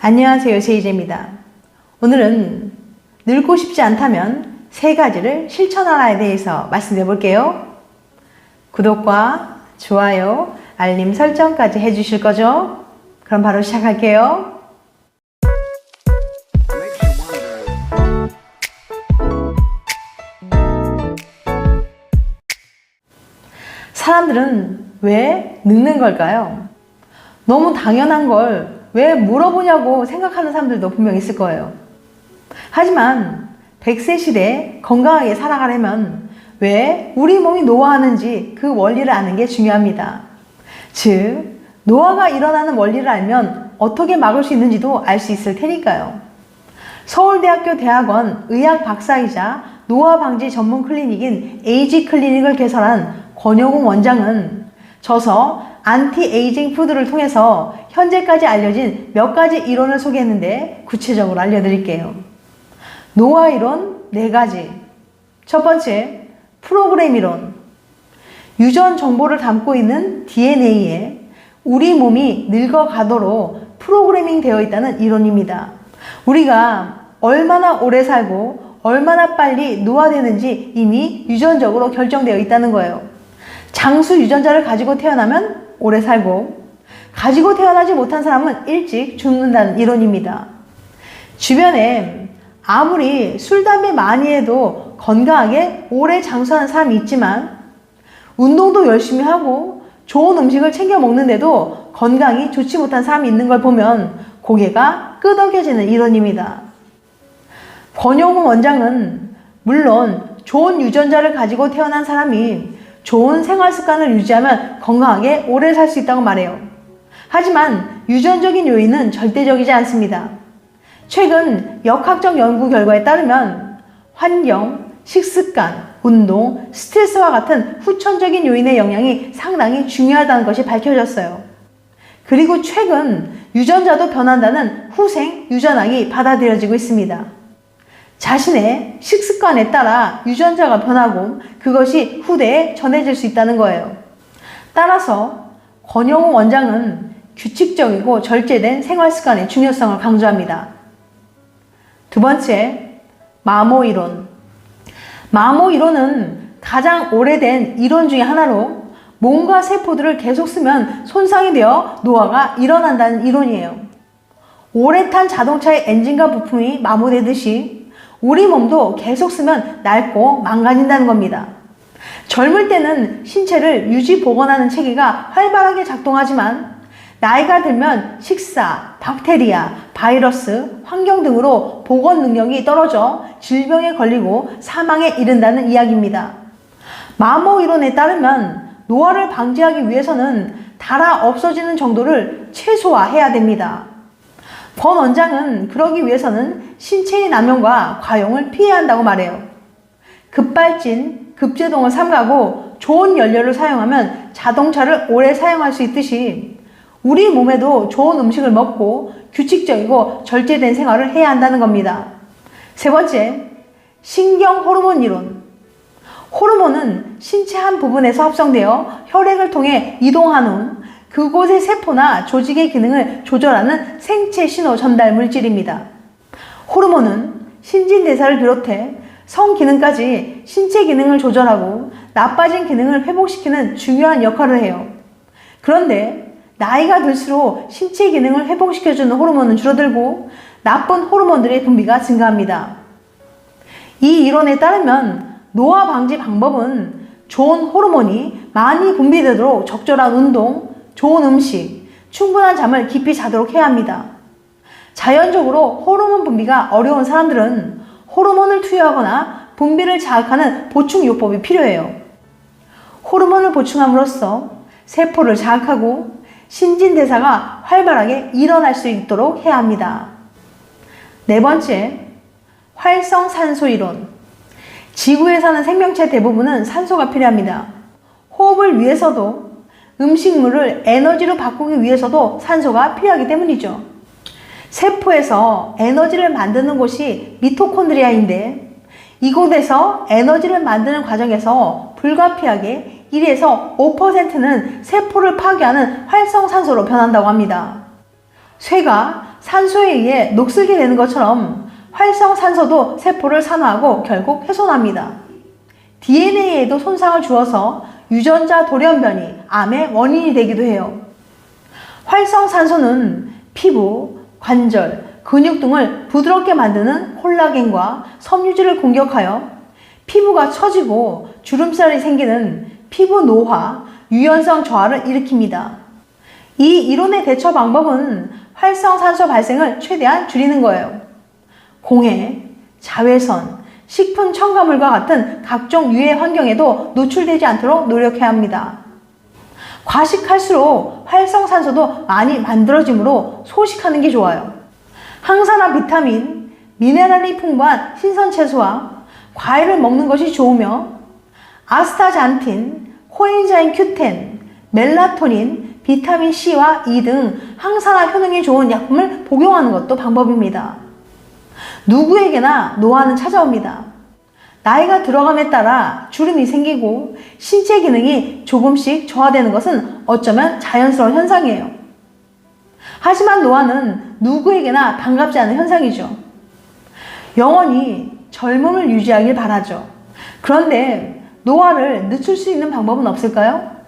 안녕하세요, 제이제입니다. 오늘은 늙고 싶지 않다면 3가지를 실천하라에 대해서 말씀드려 볼게요. 구독과 좋아요, 알림 설정까지 해주실 거죠? 그럼 바로 시작할게요. 사람들은 왜 늙는 걸까요? 너무 당연한 걸 왜 물어보냐고 생각하는 사람들도 분명 있을 거예요. 하지만 100세 시대에 건강하게 살아가려면 왜 우리 몸이 노화하는지 그 원리를 아는 게 중요합니다. 즉, 노화가 일어나는 원리를 알면 어떻게 막을 수 있는지도 알 수 있을 테니까요. 서울대학교 대학원 의학 박사이자 노화 방지 전문 클리닉인 에이지 클리닉을 개설한 권영웅 원장은 저서 안티에이징 푸드를 통해서 현재까지 알려진 몇 가지 이론을 소개했는데 구체적으로 알려드릴게요. 노화 이론 4가지. 첫 번째, 프로그램 이론. 유전 정보를 담고 있는 DNA에 우리 몸이 늙어가도록 프로그래밍 되어 있다는 이론입니다. 우리가 얼마나 오래 살고 얼마나 빨리 노화되는지 이미 유전적으로 결정되어 있다는 거예요. 장수 유전자를 가지고 태어나면 오래 살고, 가지고 태어나지 못한 사람은 일찍 죽는다는 이론입니다. 주변에 아무리 술, 담배 많이 해도 건강하게 오래 장수하는 사람이 있지만, 운동도 열심히 하고 좋은 음식을 챙겨 먹는데도 건강이 좋지 못한 사람이 있는 걸 보면 고개가 끄덕여지는 이론입니다. 권영웅 원장은 물론 좋은 유전자를 가지고 태어난 사람이 좋은 생활 습관을 유지하면 건강하게 오래 살 수 있다고 말해요. 하지만 유전적인 요인은 절대적이지 않습니다. 최근 역학적 연구 결과에 따르면 환경, 식습관, 운동, 스트레스와 같은 후천적인 요인의 영향이 상당히 중요하다는 것이 밝혀졌어요. 그리고 최근 유전자도 변한다는 후생 유전학이 받아들여지고 있습니다. 자신의 식습관에 따라 유전자가 변하고 그것이 후대에 전해질 수 있다는 거예요. 따라서 권영웅 원장은 규칙적이고 절제된 생활 습관의 중요성을 강조합니다. 두 번째, 마모 이론. 마모 이론은 가장 오래된 이론 중에 하나로 몸과 세포들을 계속 쓰면 손상이 되어 노화가 일어난다는 이론이에요. 오래 탄 자동차의 엔진과 부품이 마모되듯이 우리 몸도 계속 쓰면 낡고 망가진다는 겁니다. 젊을 때는 신체를 유지 복원하는 체계가 활발하게 작동하지만 나이가 들면 식사, 박테리아, 바이러스, 환경 등으로 복원 능력이 떨어져 질병에 걸리고 사망에 이른다는 이야기입니다. 마모 이론에 따르면 노화를 방지하기 위해서는 닳아 없어지는 정도를 최소화해야 됩니다. 권 원장은 그러기 위해서는 신체의 남용과 과용을 피해야 한다고 말해요. 급발진, 급제동을 삼가고 좋은 연료를 사용하면 자동차를 오래 사용할 수 있듯이 우리 몸에도 좋은 음식을 먹고 규칙적이고 절제된 생활을 해야 한다는 겁니다. 세 번째, 신경 호르몬 이론. 호르몬은 신체 한 부분에서 합성되어 혈액을 통해 이동한 후 그곳의 세포나 조직의 기능을 조절하는 생체 신호 전달 물질입니다. 호르몬은 신진대사를 비롯해 성기능까지 신체 기능을 조절하고 나빠진 기능을 회복시키는 중요한 역할을 해요. 그런데 나이가 들수록 신체 기능을 회복시켜주는 호르몬은 줄어들고 나쁜 호르몬들의 분비가 증가합니다. 이 이론에 따르면 노화 방지 방법은 좋은 호르몬이 많이 분비되도록 적절한 운동, 좋은 음식, 충분한 잠을 깊이 자도록 해야 합니다. 자연적으로 호르몬 분비가 어려운 사람들은 호르몬을 투여하거나 분비를 자극하는 보충요법이 필요해요. 호르몬을 보충함으로써 세포를 자극하고 신진대사가 활발하게 일어날 수 있도록 해야 합니다. 네 번째, 활성산소 이론. 지구에 사는 생명체 대부분은 산소가 필요합니다. 호흡을 위해서도 음식물을 에너지로 바꾸기 위해서도 산소가 필요하기 때문이죠. 세포에서 에너지를 만드는 곳이 미토콘드리아인데 이곳에서 에너지를 만드는 과정에서 불가피하게 1에서 5%는 세포를 파괴하는 활성산소로 변한다고 합니다. 쇠가 산소에 의해 녹슬게 되는 것처럼 활성산소도 세포를 산화하고 결국 훼손합니다. DNA에도 손상을 주어서 유전자 돌연변이, 암의 원인이 되기도 해요. 활성산소는 피부, 관절, 근육 등을 부드럽게 만드는 콜라겐과 섬유질을 공격하여 피부가 처지고 주름살이 생기는 피부 노화, 유연성 저하를 일으킵니다. 이 이론의 대처 방법은 활성산소 발생을 최대한 줄이는 거예요. 공해, 자외선, 식품 첨가물과 같은 각종 유해 환경에도 노출되지 않도록 노력해야 합니다. 과식할수록 활성산소도 많이 만들어지므로 소식하는 게 좋아요. 항산화 비타민, 미네랄이 풍부한 신선 채소와 과일을 먹는 것이 좋으며 아스타잔틴, 코엔자임 Q10, 멜라토닌, 비타민 C와 E 등 항산화 효능이 좋은 약품을 복용하는 것도 방법입니다. 누구에게나 노화는 찾아옵니다. 나이가 들어감에 따라 주름이 생기고 신체 기능이 조금씩 저하되는 것은 어쩌면 자연스러운 현상이에요. 하지만 노화는 누구에게나 반갑지 않은 현상이죠. 영원히 젊음을 유지하길 바라죠. 그런데 노화를 늦출 수 있는 방법은 없을까요?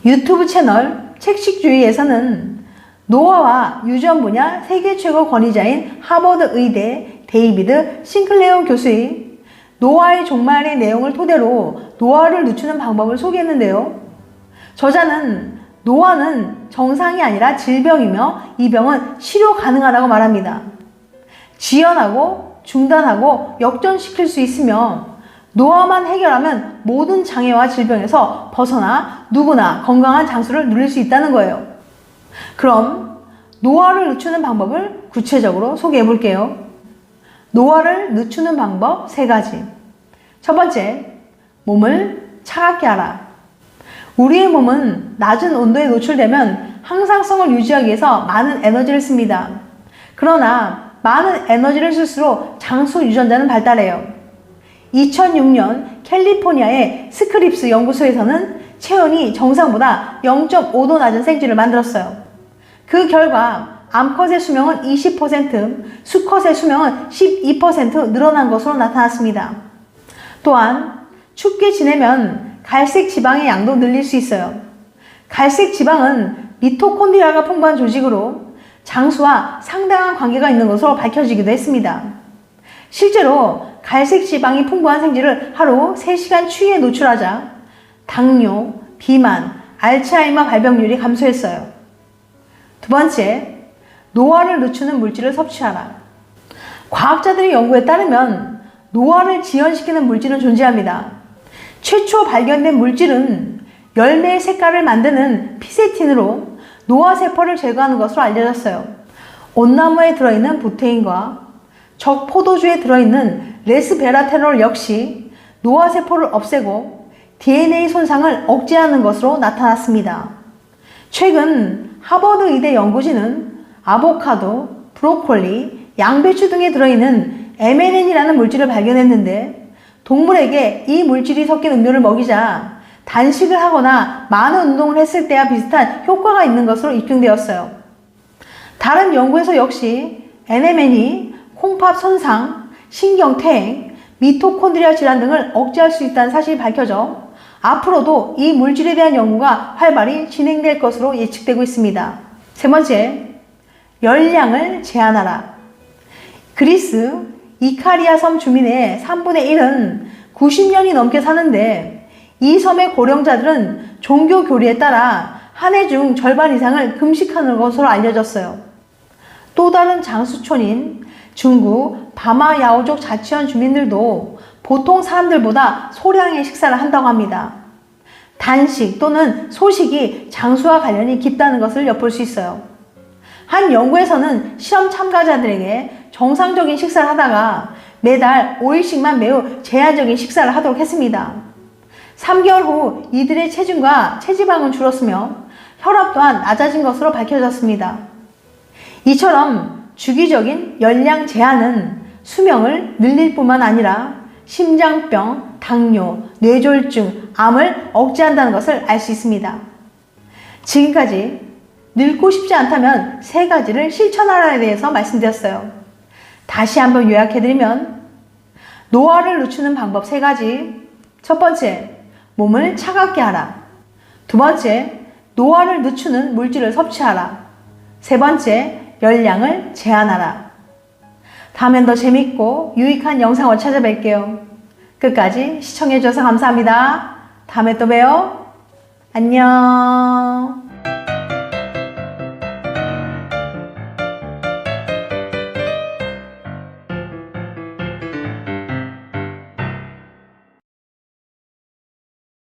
유튜브 채널 책식주의에서는 노화와 유전 분야 세계 최고 권위자인 하버드 의대 데이비드 싱클레어 교수의 노화의 종말의 내용을 토대로 노화를 늦추는 방법을 소개했는데요. 저자는 노화는 정상이 아니라 질병이며 이 병은 치료 가능하다고 말합니다. 지연하고 중단하고 역전시킬 수 있으며 노화만 해결하면 모든 장애와 질병에서 벗어나 누구나 건강한 장수를 누릴 수 있다는 거예요. 그럼 노화를 늦추는 방법을 구체적으로 소개해 볼게요. 노화를 늦추는 방법 3가지. 첫 번째, 몸을 차갑게 하라. 우리의 몸은 낮은 온도에 노출되면 항상성을 유지하기 위해서 많은 에너지를 씁니다. 그러나 많은 에너지를 쓸수록 장수 유전자는 발달해요. 2006년 캘리포니아의 스크립스 연구소에서는 체온이 정상보다 0.5도 낮은 생쥐를 만들었어요. 그 결과 암컷의 수명은 20%, 수컷의 수명은 12% 늘어난 것으로 나타났습니다. 또한 춥게 지내면 갈색 지방의 양도 늘릴 수 있어요. 갈색 지방은 미토콘드리아가 풍부한 조직으로 장수와 상당한 관계가 있는 것으로 밝혀지기도 했습니다. 실제로 갈색 지방이 풍부한 생쥐를 하루 3시간 추위에 노출하자 당뇨, 비만, 알츠하이머 발병률이 감소했어요. 두 번째, 노화를 늦추는 물질을 섭취하라. 과학자들의 연구에 따르면 노화를 지연시키는 물질은 존재합니다. 최초 발견된 물질은 열매의 색깔을 만드는 피세틴으로 노화세포를 제거하는 것으로 알려졌어요. 온나무에 들어있는 부테인과 적포도주에 들어있는 레스베라테롤 역시 노화세포를 없애고 DNA 손상을 억제하는 것으로 나타났습니다. 최근 하버드 의대 연구진은 아보카도, 브로콜리, 양배추 등에 들어있는 MNN이라는 물질을 발견했는데 동물에게 이 물질이 섞인 음료를 먹이자 단식을 하거나 많은 운동을 했을 때와 비슷한 효과가 있는 것으로 입증되었어요. 다른 연구에서 역시 NMN이 콩팥 손상, 신경퇴행, 미토콘드리아 질환 등을 억제할 수 있다는 사실이 밝혀져 앞으로도 이 물질에 대한 연구가 활발히 진행될 것으로 예측되고 있습니다. 세 번째, 열량을 제한하라. 그리스 이카리아 섬 주민의 3분의 1은 90년이 넘게 사는데 이 섬의 고령자들은 종교 교리에 따라 한 해 중 절반 이상을 금식하는 것으로 알려졌어요. 또 다른 장수촌인 중국 바마야오족 자치현 주민들도 보통 사람들보다 소량의 식사를 한다고 합니다. 단식 또는 소식이 장수와 관련이 깊다는 것을 엿볼 수 있어요. 한 연구에서는 실험 참가자들에게 정상적인 식사를 하다가 매달 5일씩만 매우 제한적인 식사를 하도록 했습니다. 3개월 후 이들의 체중과 체지방은 줄었으며 혈압 또한 낮아진 것으로 밝혀졌습니다. 이처럼 주기적인 열량 제한은 수명을 늘릴 뿐만 아니라 심장병, 당뇨, 뇌졸중, 암을 억제한다는 것을 알 수 있습니다. 지금까지 늙고 싶지 않다면 3가지를 실천하라에 대해서 말씀드렸어요. 다시 한번 요약해드리면 노화를 늦추는 방법 3가지. 첫 번째, 몸을 차갑게 하라. 두 번째, 노화를 늦추는 물질을 섭취하라. 세 번째, 열량을 제한하라. 다음엔 더 재밌고 유익한 영상으로 찾아뵐게요. 끝까지 시청해주셔서 감사합니다. 다음에 또 봬요. 안녕.